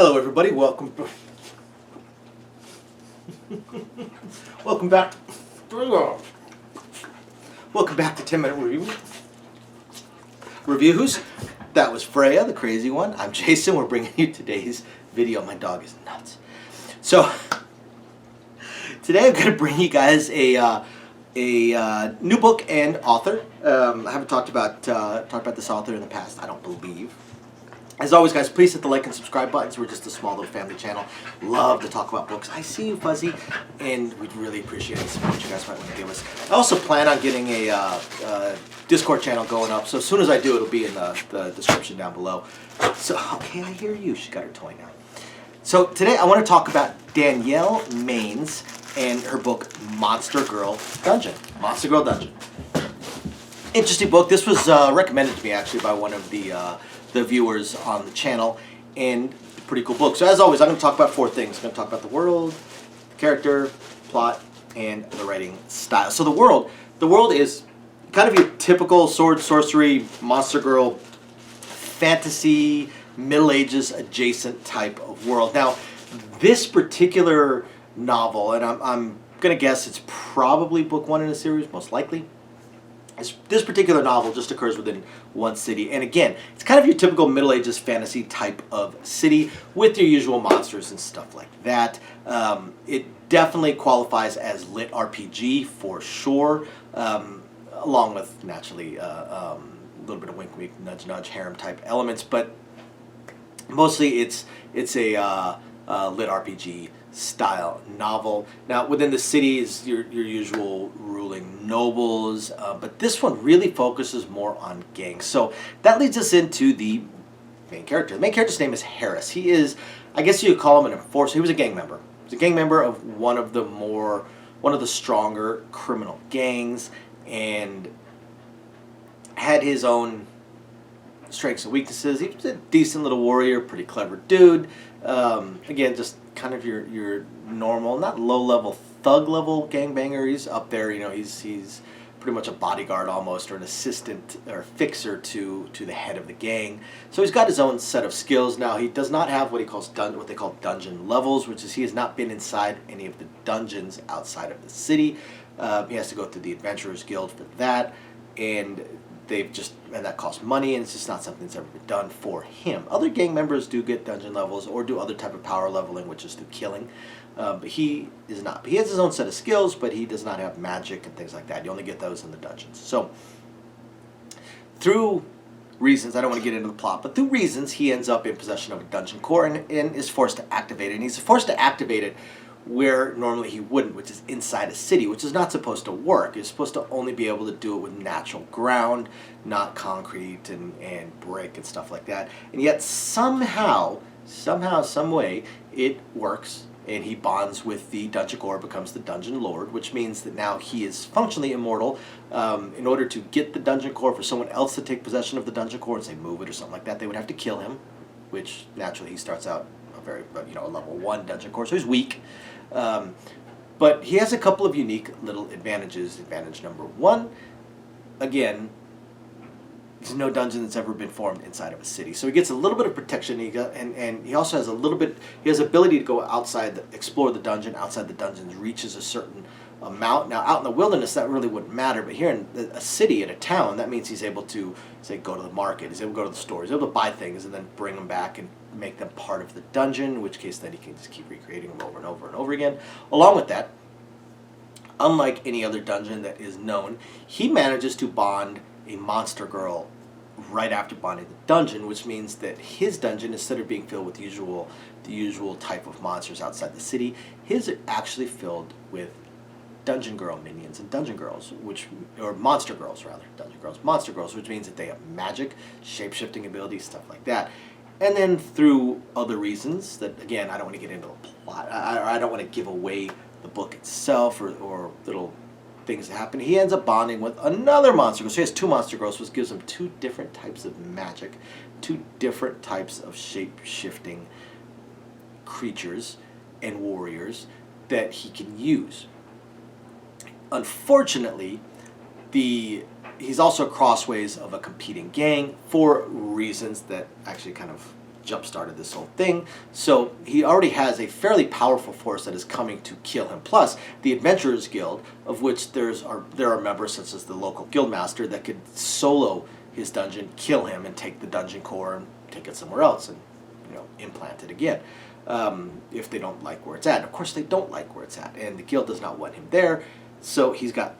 Hello, everybody. Welcome. Welcome back. Welcome back to 10-Minute Reviews. That was Freya, the crazy one. I'm Jason. We're bringing you today's video. My dog is nuts. So today I'm going to bring you guys a new book and author. I haven't talked about this author in the past, I don't believe. As always, guys, please hit the like and subscribe buttons. We're just a small little family channel. Love to talk about books. I see you, Fuzzy, and we'd really appreciate any support you guys might want to give us. I also plan on getting a Discord channel going up, so as soon as I do, it'll be in the description down below. So, okay, I hear you. She got her toy now. So today I want to talk about Danielle Mains and her book, Monster Girl Dungeon. Monster Girl Dungeon. Interesting book. This was recommended to me, actually, by one of the viewers on the channel, and pretty cool book. So as always, I'm going to talk about four things. I'm going to talk about the world, the character, plot, and the writing style. So the world is kind of your typical sword, sorcery, monster girl, fantasy, Middle Ages adjacent type of world. Now, this particular novel, and I'm going to guess it's probably book one in a series, most likely. This particular novel just occurs within one city, and again, it's kind of your typical Middle Ages fantasy type of city with your usual monsters and stuff like that. It definitely qualifies as lit RPG for sure, along with naturally a little bit of wink wink, nudge nudge, harem type elements, but mostly it's a lit RPG style novel. Now, within the city is your usual ruling nobles, but this one really focuses more on gangs. So that leads us into the main character. The main character's name is Harris. He is, I guess you could call him an enforcer. He was a gang member. He was a gang member of one of the stronger criminal gangs, and had his own strengths and weaknesses. He was a decent little warrior, pretty clever dude. Again, just kind of your normal, not low-level, thug-level gangbanger. He's up there, you know, he's pretty much a bodyguard almost, or an assistant or fixer to the head of the gang. So he's got his own set of skills. Now, he does not have what they call dungeon levels, which is he has not been inside any of the dungeons outside of the city. He has to go through the Adventurers Guild for that, and that costs money, and it's just not something that's ever been done for him. Other gang members do get dungeon levels or do other type of power leveling, which is through killing, but he is not. He has his own set of skills, but he does not have magic and things like that. You only get those in the dungeons. So through reasons, I don't want to get into the plot, but through reasons, he ends up in possession of a dungeon core and is forced to activate it. And he's forced to activate it where normally he wouldn't, which is inside a city, which is not supposed to work. You're supposed to only be able to do it with natural ground, not concrete and brick and stuff like that. And yet somehow, some way, it works, and he bonds with the dungeon core, becomes the dungeon lord, which means that now he is functionally immortal. In order to get the dungeon core, for someone else to take possession of the dungeon core and say move it or something like that, they would have to kill him, which naturally he starts out a level 1 dungeon core, so he's weak. But he has a couple of unique little advantages. Advantage number one, again, there's no dungeon that's ever been formed inside of a city, so he gets a little bit of protection. And he also has he has ability to go outside, explore the dungeon. Outside the dungeon reaches a certain amount. Now, out in the wilderness, that really wouldn't matter, but here in a city, in a town, that means he's able to, say, go to the market, he's able to go to the store, he's able to buy things and then bring them back and make them part of the dungeon, in which case then he can just keep recreating them over and over and over again. Along with that, unlike any other dungeon that is known, he manages to bond a monster girl right after bonding the dungeon, which means that his dungeon, instead of being filled with the usual type of monsters outside the city, his are actually filled with dungeon girl minions and dungeon girls, or monster girls rather, dungeon girls, monster girls, which means that they have magic, shape-shifting abilities, stuff like that. And then through other reasons that, again, I don't want to get into the plot, I don't want to give away the book itself or little things that happen, he ends up bonding with another monster girl. So he has two monster girls, which gives him two different types of magic, two different types of shape-shifting creatures and warriors that he can use. Unfortunately, he's also crossways of a competing gang for reasons that actually kind of jump-started this whole thing. So he already has a fairly powerful force that is coming to kill him. Plus, the Adventurers Guild, of which there are members such as the local guildmaster that could solo his dungeon, kill him, and take the dungeon core and take it somewhere else and implant it again. If they don't like where it's at. And of course, they don't like where it's at, and the guild does not want him there. So he's got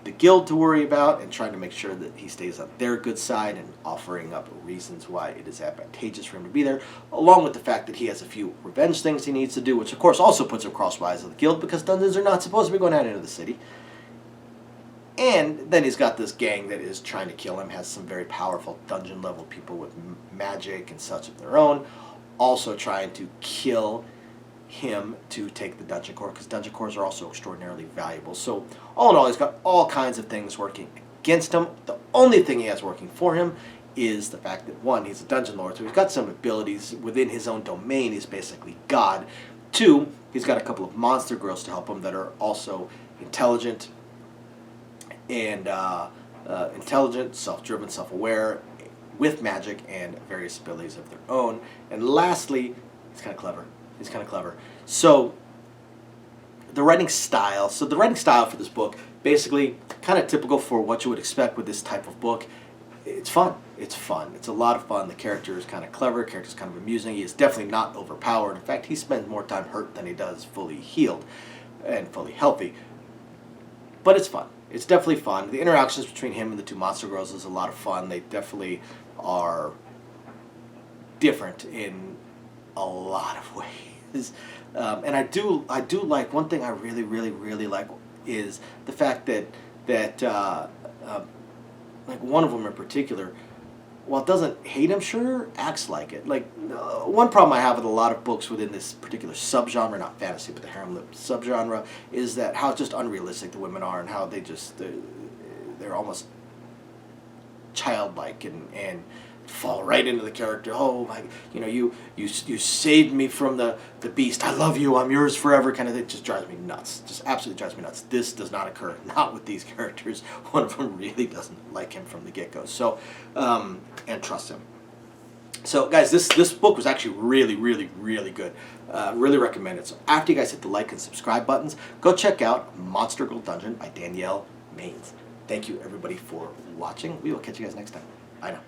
the guild to worry about and trying to make sure that he stays on their good side and offering up reasons why it is advantageous for him to be there, along with the fact that he has a few revenge things he needs to do, which of course also puts him crosswise of the guild because dungeons are not supposed to be going out into the city. And then he's got this gang that is trying to kill him, has some very powerful dungeon level people with magic and such of their own, also trying to kill him to take the dungeon core, because dungeon cores are also extraordinarily valuable. So all in all, he's got all kinds of things working against him. The only thing he has working for him is the fact that, one, he's a dungeon lord, so he's got some abilities within his own domain. He's basically God. Two, he's got a couple of monster girls to help him that are also intelligent and self-driven, self-aware, with magic and various abilities of their own. And lastly, he's kind of clever. He's kind of clever. So the writing style for this book, basically kind of typical for what you would expect with this type of book. It's fun. It's fun. It's a lot of fun. The character is kind of clever. The character is kind of amusing. He is definitely not overpowered. In fact, he spends more time hurt than he does fully healed and fully healthy. But it's fun. It's definitely fun. The interactions between him and the two monster girls is a lot of fun. They definitely are different in a lot of ways. And I do like, one thing I really, really, really like is the fact that like one of them in particular, while it doesn't hate him, sure acts like it. Like one problem I have with a lot of books within this particular subgenre, not fantasy, but the haremlit subgenre, is that how just unrealistic the women are and how they're almost childlike and fall right into the character. Oh my, you saved me from the beast. I love you. I'm yours forever. Kind of. It just drives me nuts. Just absolutely drives me nuts. This does not occur. Not with these characters. One of them really doesn't like him from the get-go. So, and trust him. So, guys, this book was actually really, really, really good. Really recommend it. So, after you guys hit the like and subscribe buttons, go check out Monster Girl Dungeon by Danielle Mains. Thank you, everybody, for watching. We will catch you guys next time. Bye now.